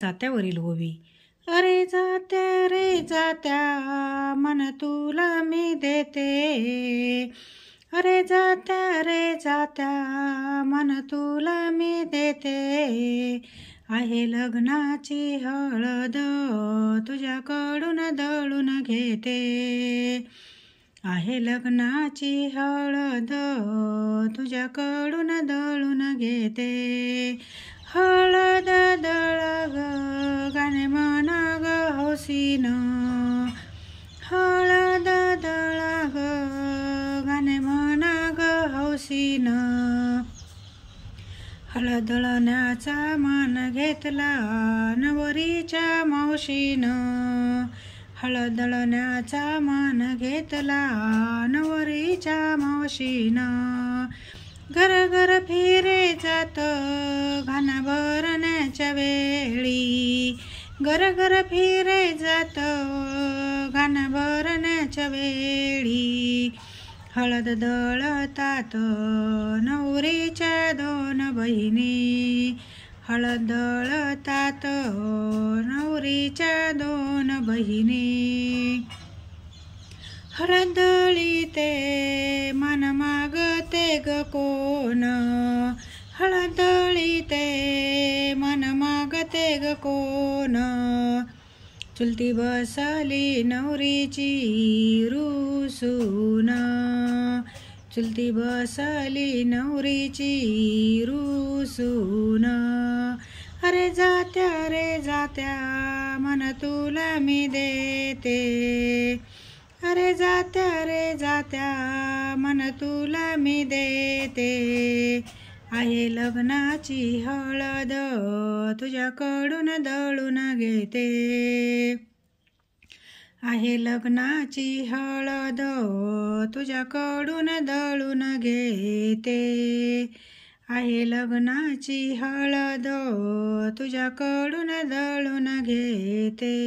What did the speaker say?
जात्यावरील ओवी. अरे जात्या रे जात्या, मन तुला मी देते. अरे जात्या रे जात्या, मन तुला मी देते. आहे लग्नाची हळद, तुझ्याकडून दळून घेते. आहे लग्नाची हळद, तुझ्याकडून दळून घेते. हळद दळ ग, गाणे म्हणा ग हौसीनं. हळद दळ ग, गाणे म्हणा ग हौसीनं. हळद दळण्याचा मान घेतला नवरीच्या मावशीनं. हळद दळण्याचा मान घेतला नवरीच्या मावशीनं. घर घर फिरे जात घाण भरण्याच्या वेळी. घर घर फिरे जात घाण भरण्याच्या वेळी. हळद दळतात नवरीच्या दोन बहिणी. हळद दळतात नवरीच्या दोन बहिणी. हळद दळीते मन मागते ग कोण. हळद दळीते मन मागते ग कोण. चुलती बसली नवरीची रुसून. चुलती बसली नवरीची रुसून. अरे जात्या रे जात्या, मन तुला मी देते. अरे जात्या रे जात्या, मन तुला मी देते. आहे लग्नाची हळद, तुझ्याकडून दळून घेते. आहे लग्नाची हळद, तुझ्याकडून दळून घेते. आहे लग्नाची हळद, तुझ्याकडून दळून घेते.